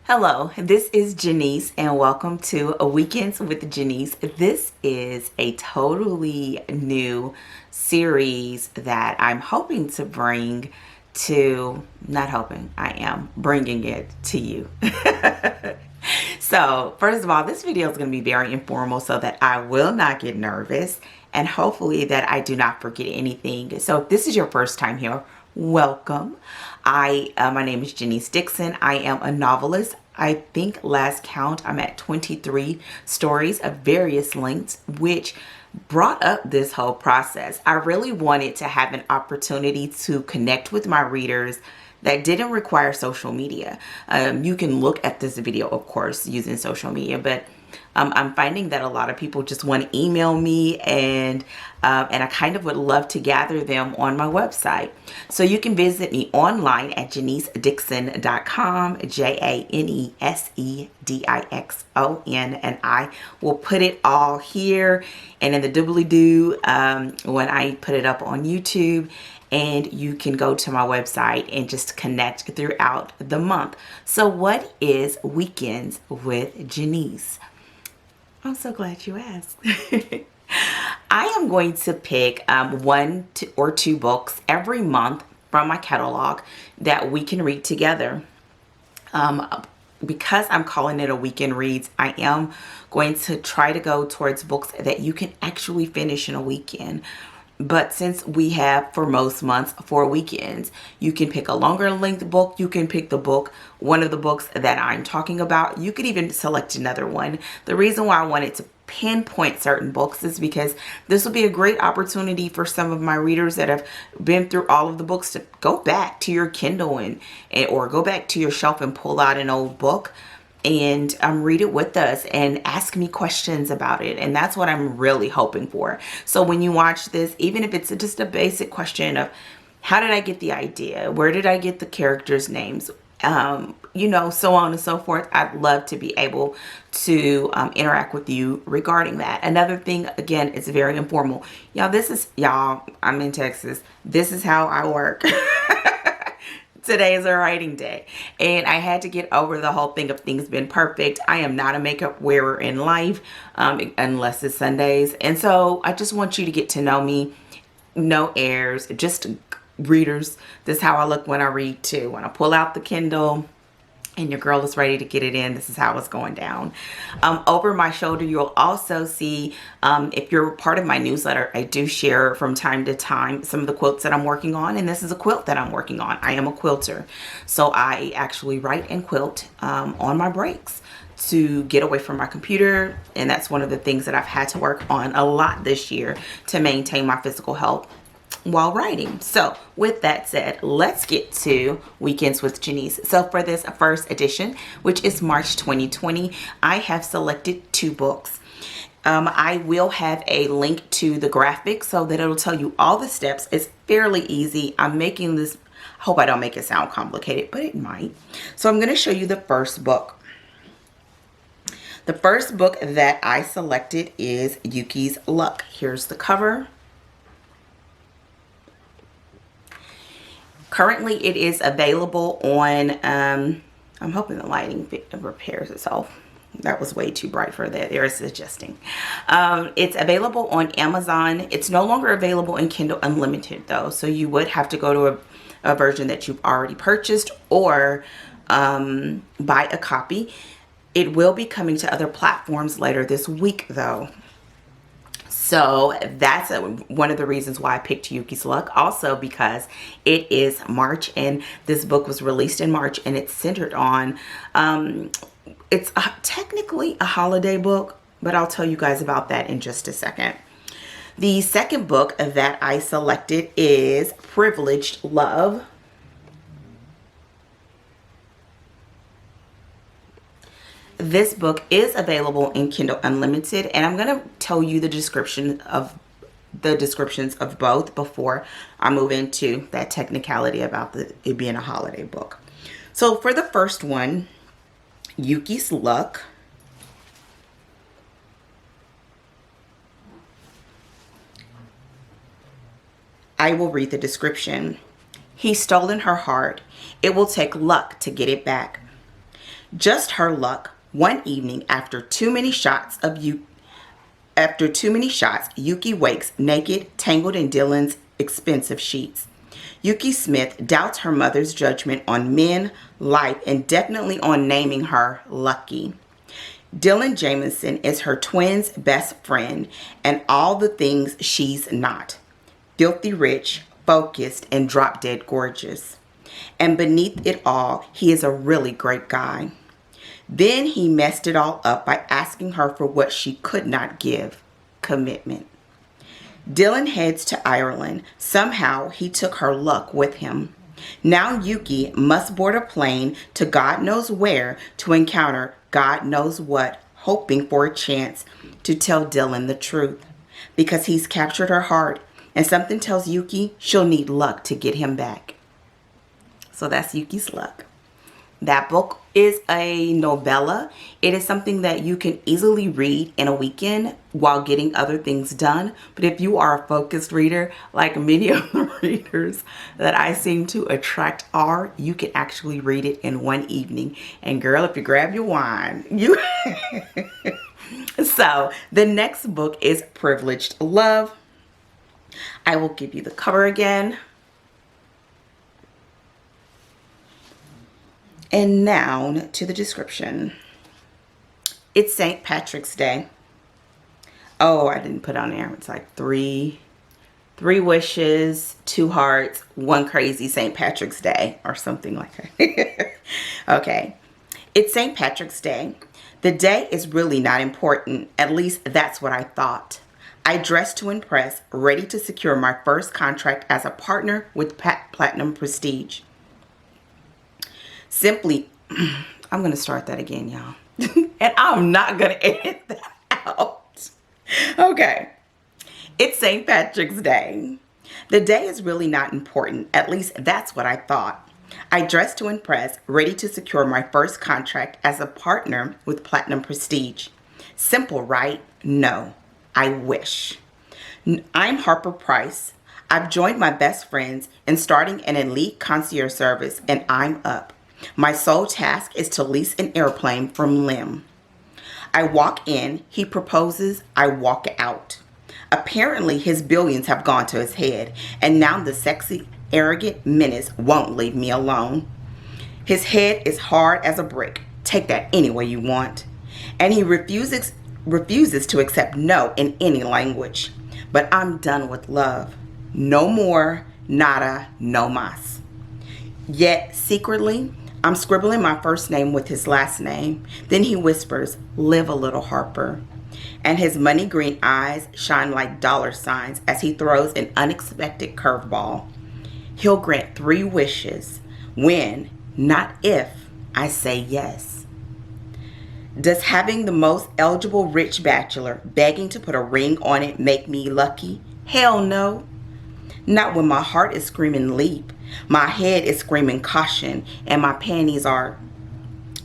Hello, this is Janice and welcome to a Weekends with Janice. This is a totally new series that I'm hoping to bring to, not hoping, I am bringing it to you. So, first of all, this video is going to be very informal so that I will not get nervous and hopefully that I do not forget anything. So, if this is your first time here, welcome. My name is Janice Dixon. I am a novelist. I think last count I'm at 23 stories of various lengths, which brought up this whole process. I really wanted to have an opportunity to connect with my readers that didn't require social media. You can look at this video, of course, using social media, but I'm finding that a lot of people just want to email me, and I kind of would love to gather them on my website. So you can visit me online at JaniceDixon.com, JaneseDixon, and I will put it all here and in the doobly-doo when I put it up on YouTube. And you can go to my website and just connect throughout the month. So what is Weekends with Janice? I'm so glad you asked. I am going to pick one or two books every month from my catalog that we can read together. Because I'm calling it a weekend reads, I am going to try to go towards books that you can actually finish in a weekend. But since we have for most months 4 weekends, you can pick a longer length book. You can pick one of the books that I'm talking about. You could even select another one. The reason why I wanted to pinpoint certain books is because this will be a great opportunity for some of my readers that have been through all of the books to go back to your Kindle or go back to your shelf and pull out an old book and read it with us and ask me questions about it. And that's what I'm really hoping for. So when you watch this, even if it's just a basic question of how did I get the idea? Where did I get the characters' names? So on and so forth. I'd love to be able to interact with you regarding that. Another thing, again, it's very informal. I'm in Texas. This is how I work. Today is a writing day, and I had to get over the whole thing of things being perfect. I am not a makeup wearer in life, unless it's Sundays. And so I just want you to get to know me. No airs, just readers. This is how I look when I read too. When I pull out the Kindle and your girl is ready to get it in, this is how it's going down. Over my shoulder, you'll also see, if you're part of my newsletter, I do share from time to time some of the quilts that I'm working on, and this is a quilt that I'm working on. I am a quilter, so I actually write and quilt on my breaks to get away from my computer, and that's one of the things that I've had to work on a lot this year to maintain my physical health while writing. So with that said, let's get to Weekends with Janice. So for this first edition, which is March 2020, I have selected 2 books. I will have a link to the graphic so that it'll tell you all the steps. It's fairly easy. I'm making this, I hope I don't make it sound complicated, but it might. So I'm going to show you the first book. The first book that I selected is Yuki's Luck. Here's the cover. Currently, it is available on, I'm hoping the lighting repairs itself. That was way too bright for that. They're suggesting. It's available on Amazon. It's no longer available in Kindle Unlimited, though. So you would have to go to a version that you've already purchased or buy a copy. It will be coming to other platforms later this week, though. So that's one of the reasons why I picked Yuki's Luck. Also because it is March and this book was released in March, and it's centered on, it's technically a holiday book, but I'll tell you guys about that in just a second. The second book that I selected is Privileged Love. This book is available in Kindle Unlimited, and I'm going to tell you the descriptions of both before I move into that technicality about it being a holiday book. So for the first one, Yuki's Luck, I will read the description. He's stolen her heart. It will take luck to get it back. Just her luck. One evening, after too many shots, Yuki wakes naked, tangled in Dylan's expensive sheets. Yuki Smith doubts her mother's judgment on men, life, and definitely on naming her Lucky. Dylan Jamison is her twin's best friend and all the things she's not. Filthy rich, focused, and drop dead gorgeous. And beneath it all, he is a really great guy. Then he messed it all up by asking her for what she could not give: commitment. Dylan heads to Ireland. Somehow he took her luck with him. Now Yuki must board a plane to God knows where to encounter God knows what, hoping for a chance to tell Dylan the truth. Because he's captured her heart, and something tells Yuki she'll need luck to get him back. So that's Yuki's Luck. That book is a novella. It is something that you can easily read in a weekend while getting other things done. But if you are a focused reader, like many of the readers that I seem to attract are, you can actually read it in one evening. And girl, if you grab your wine, you... So the next book is Privileged Love. I will give you the cover again. And now to the description. It's St. Patrick's Day. Oh, I didn't put on there. It's like three wishes, 2 hearts, 1 crazy St. Patrick's Day or something like that. Okay. It's St. Patrick's Day. The day is really not important. At least that's what I thought. I dressed to impress, ready to secure my first contract as a partner with Platinum Prestige. Simply, I'm going to start that again, y'all. And I'm not going to edit that out. Okay. It's St. Patrick's Day. The day is really not important. At least that's what I thought. I dressed to impress, ready to secure my first contract as a partner with Platinum Prestige. Simple, right? No. I wish. I'm Harper Price. I've joined my best friends in starting an elite concierge service, and I'm up. My sole task is to lease an airplane from Lim. I walk in, he proposes, I walk out. Apparently his billions have gone to his head, and now the sexy, arrogant menace won't leave me alone. His head is hard as a brick. Take that any way you want. And he refuses to accept no in any language. But I'm done with love. No more, nada, no mas. Yet secretly, I'm scribbling my first name with his last name. Then he whispers, live a little, Harper. And his money green eyes shine like dollar signs as he throws an unexpected curveball. He'll grant 3 wishes when, not if, I say yes. Does having the most eligible rich bachelor begging to put a ring on it make me lucky? Hell no. Not when my heart is screaming leap, my head is screaming caution, and my panties are,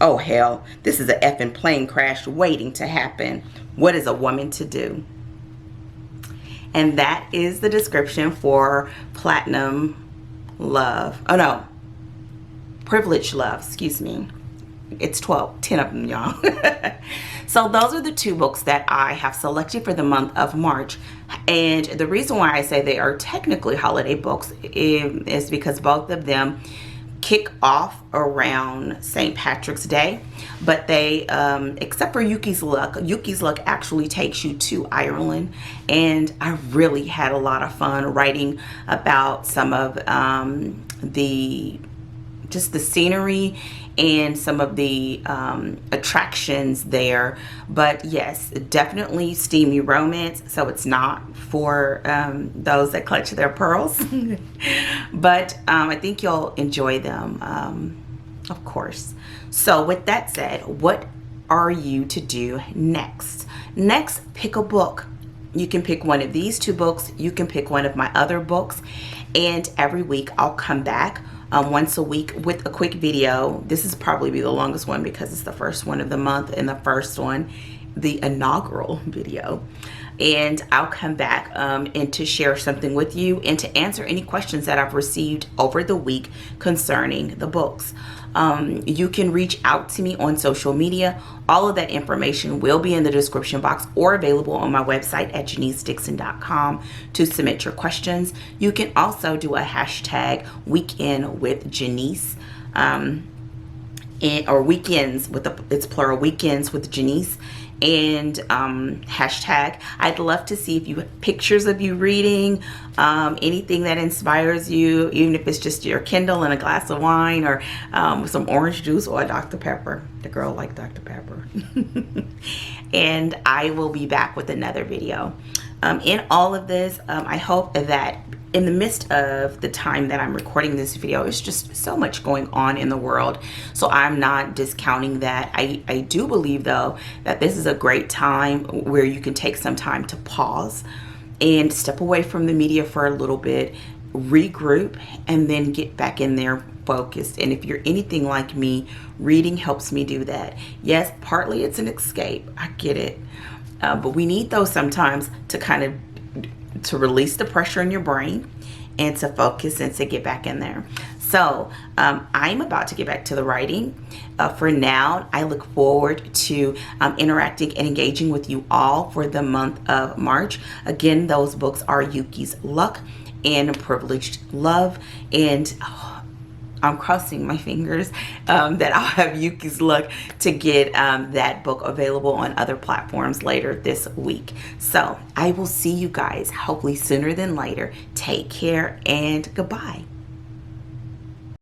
oh hell, this is an effing plane crash waiting to happen. What is a woman to do? And that is the description for Platinum Love. Oh no, Privileged Love, excuse me. It's 10 of them, y'all. So those are the 2 books that I have selected for the month of March. And the reason why I say they are technically holiday books is because both of them kick off around St. Patrick's Day. But they, except for Yuki's Luck actually takes you to Ireland. And I really had a lot of fun writing about some of just the scenery and some of the attractions there. But yes, definitely steamy romance, so it's not for those that clutch their pearls. But I think you'll enjoy them, of course. So with that said, what are you to do next? Next, pick a book. You can pick one of these 2 books. You can pick one of my other books. And every week I'll come back once a week with a quick video. This is probably be the longest one because it's the first one of the month and the first one, the inaugural video. And I'll come back and to share something with you and to answer any questions that I've received over the week concerning the books. You can reach out to me on social media. All of that information will be in the description box or available on my website at JaniceDixon.com to submit your questions. You can also do a hashtag weekend with Janice. Or weekends with it's plural, weekends with Janice, and hashtag. I'd love to see if you have pictures of you reading, anything that inspires you, even if it's just your Kindle and a glass of wine, or some orange juice or a Dr. Pepper. The girl liked Dr. Pepper. And I will be back with another video. In all of this, I hope that in the midst of the time that I'm recording this video, it's just so much going on in the world. So I'm not discounting that. I do believe, though, that this is a great time where you can take some time to pause and step away from the media for a little bit, regroup, and then get back in there focused. And if you're anything like me, reading helps me do that. Yes, partly it's an escape. I get it. But we need those sometimes to kind of to release the pressure in your brain and to focus and to get back in there. So I'm about to get back to the writing. For now, I look forward to interacting and engaging with you all for the month of March. Again, those books are Yuki's Luck and Privileged Love. And I'm crossing my fingers that I'll have Yuki's Luck to get that book available on other platforms later this week. So I will see you guys hopefully sooner than later. Take care and goodbye.